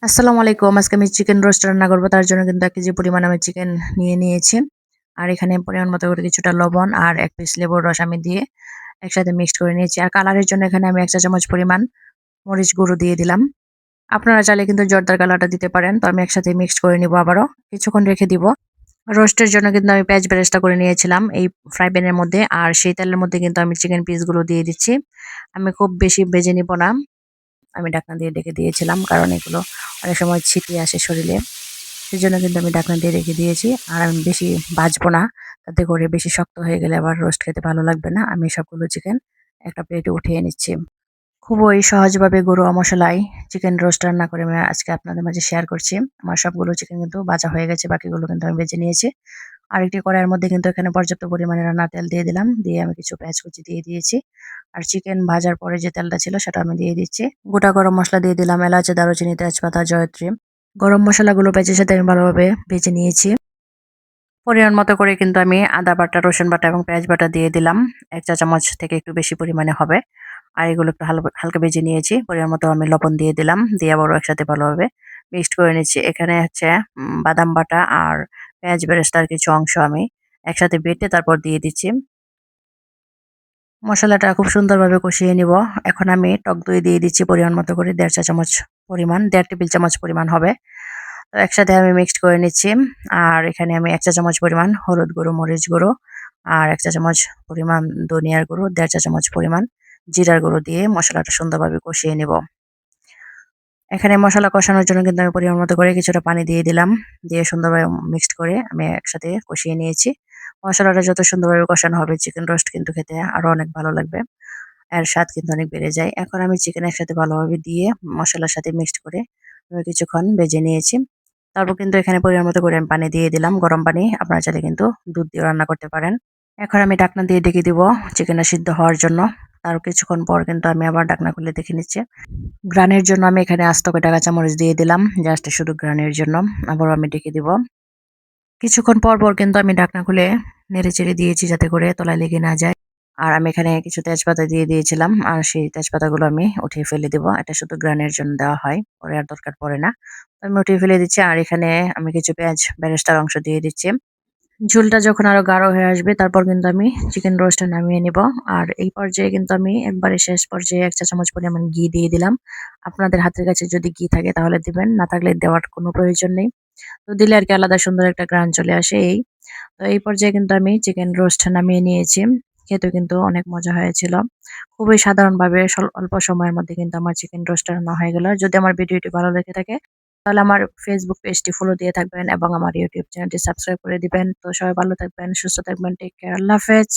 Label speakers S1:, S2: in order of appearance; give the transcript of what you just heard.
S1: আসসালামু আলাইকুম। আজকে আমি চিকেন রোস্ট রান্না করব। তার জন্য কিন্তু ১ কেজি পরিমাণ আমি চিকেন নিয়ে নিয়েছি। আর এখানে পরিমাণ মতো করে কিছুটা লবণ আর ১ পিস লেবুর রস আমি দিয়ে একসাথে মিক্সড করে নিয়েছি। আর কালারের জন্য এখানে আমি ১ চা চামচ পরিমাণ মরিচ গুঁড়ো দিয়ে দিলাম। আপনারা চাইলে কিন্তু জর্দার কালারটা দিতে পারেন। তো আমি একসাথে মিক্সড করে নিব আবারও। কিছুক্ষণ রেখে দিব। রোস্টের জন্য কিন্তু আমি পেঁয়াজ বেরেস্তা করে নিয়েছিলাম এই ফ্রাই প্যানের মধ্যে। আর সেই তেলের মধ্যে কিন্তু আমি চিকেন পিসগুলো দিয়ে দিচ্ছি। আমি খুব বেশি ভেজে নিব না। আমি ঢাকনা দিয়ে ঢেকে দিয়েছিলাম। কারণ এগুলো অনেক সময় ছিটিয়ে আসে শরীরে। সেজন্য কিন্তু আমি ঢাকনা দিয়ে রেখে দিয়েছি। আর আমি বেশি ভাজবো না। তাতে করে বেশি শক্ত হয়ে গেলে আবার রোস্ট খেতে ভালো লাগবে না। আমি সবগুলো চিকেন একটা প্লেটে উঠিয়ে নিচ্ছি। খুবই সহজভাবে ঘরোয়া মসলায় চিকেন রোস্ট রান্না করে আমি আজকে আপনাদের মাঝে শেয়ার করছি। আমার সবগুলো চিকেন কিন্তু ভাজা হয়ে গেছে। বাকিগুলো কিন্তু আমি ভেজে নিয়েছি। আরেকটি কড়াইয়ের মধ্যে কিন্তু এখানে পর্যাপ্ত পরিমাণে রান্নার তেল দিয়ে দিলাম। দিয়ে আমি কিছু পেঁয়াজ কুচি দিয়ে দিয়েছি। আর চিকেন ভাজার পরে যে তেলটা ছিল সেটা আমি দিয়ে দিচ্ছি। গোটা গরম মসলা দিয়ে দিলাম, এলাচ, দারুচিনি, তেজপাতা, জয়ত্রী। গরম মসলাগুলো পেঁয়াজের সাথে আমি ভালোভাবে ভেজে নিয়েছি। পরিমাণ মতো করে কিন্তু আমি আদা বাটা, রসুন বাটা এবং পেঁয়াজ বাটা দিয়ে দিলাম। ১ চা চামচ থেকে একটু বেশি পরিমাণে হবে। আর এগুলো একটু হালকা ভেজে নিয়েছি। পরিমাণ মতো আমি লবণ দিয়ে দিলাম। দিয়ে আবারও একসাথে ভালোভাবে মিক্সড করে নিচ্ছি। এখানে হচ্ছে বাদাম বাটা আর পেঁয়াজ বেরেস্তার কিছু অংশ আমি একসাথে বেটে তারপর দিয়ে দিচ্ছি। মসলাটা খুব সুন্দরভাবে কষিয়ে নিব। এখন আমি টক দই দিয়ে দিচ্ছি পরিমাণ মতো করে ১.৫ চা চামচ পরিমাণ, ১.৫ টেবিল চামচ পরিমাণ হবে। তো একসাথে আমি মিক্সড করে নিচ্ছি। আর এখানে আমি ১ চা চামচ পরিমাণ হলুদ গুঁড়ো, মরিচ গুঁড়ো আর ১ চা চামচ পরিমাণ ধনিয়ার গুঁড়ো, ১.৫ চা চামচ পরিমাণ জিরার গুঁড়ো দিয়ে মসলাটা সুন্দরভাবে কষিয়ে নিব। এখানে মসলা কষানোর জন্য কিন্তু আমি পরিমাণ মতো করে কিছুটা পানি দিয়ে দিলাম। দিয়ে সুন্দরভাবে মিক্সড করে আমি একসাথে কষিয়ে নিয়েছি। মসলাটা যত সুন্দরভাবে কষানো হবে চিকেন রোস্ট কিন্তু খেতে আরো অনেক ভালো লাগবে। এর স্বাদ কিন্তু অনেক বেড়ে যায়। এখন আমি চিকেন একসাথে ভালোভাবে দিয়ে মসলার সাথে মিক্সড করে আমি কিছুক্ষণ ভেজে নিয়েছি। তারপর কিন্তু এখানে পরিমাণ মতো করে আমি পানি দিয়ে দিলাম, গরম পানি। আপনারা চাইলে কিন্তু দুধ দিয়েও রান্না করতে পারেন। এখন আমি ঢাকনা দিয়ে ঢেকে দিব চিকেনটা সিদ্ধ হওয়ার জন্য। তার কিছুক্ষণ পর কিন্তু আমি আবার ঢাকনা খুলে দেখে নিচ্ছি। ঘ্রাণের জন্য আমি এখানে আস্ত কটা কাঁচামরিচ দিয়ে দিলাম। জাস্ট শুধু ঘ্রাণের জন্য। আবারও আমি ঢেকে দিব। কিছুক্ষণ পর কিন্তু আমি ঢাকনা খুলে নেড়েচেড়ে দিয়েছি যাতে করে তলায় লেগে না যায়। আর আমি এখানে কিছু তেজপাতা দিয়ে দিয়েছিলাম। আর সেই তেজপাতাগুলো আমি উঠিয়ে ফেলে দিব। এটা শুধু ঘ্রাণের জন্য দেওয়া হয়। পরে আর দরকার পড়ে না। তো আমি উঠিয়ে ফেলে দিচ্ছি। আর এখানে আমি কিছু পেঁয়াজ বেরেস্তার অংশ দিয়ে দিচ্ছি। ঝোলটা যখন আরো গাঢ় হয়ে আসবে তারপর কিন্তু আমি চিকেন রোস্টটা নামিয়ে নিব। আর এই পর্যায়ে কিন্তু আমি একবারে শেষ পর্যায়ে ১ চা চামচ পরিমাণ ঘি দিয়ে দিলাম। আপনাদের হাতের কাছে যদি ঘি থাকে তাহলে দিবেন। না থাকলে দেওয়ার কোনো প্রয়োজন নেই। তো দিলে আরকি আলাদা সুন্দর একটা ঘ্রাণ চলে আসে এই। তো এই পর্যায়ে কিন্তু আমি চিকেন রোস্ট নামিয়ে নিয়েছি। খেতেও কিন্তু অনেক মজা হয়েছিল। খুবই সাধারণভাবে অল্প সময়ের মধ্যে কিন্তু আমার চিকেন রোস্টটা রান্না হয়ে গেল। যদি আমার ভিডিওটি ভালো লেগে থাকে তাহলে আমার ফেসবুক পেজটি ফলো দিয়ে থাকবেন এবং আমার ইউটিউব চ্যানেলটি সাবস্ক্রাইব করে দিবেন। তো সবাই ভালো থাকবেন, সুস্থ থাকবেন। Take care. আল্লাহ হাফেজ।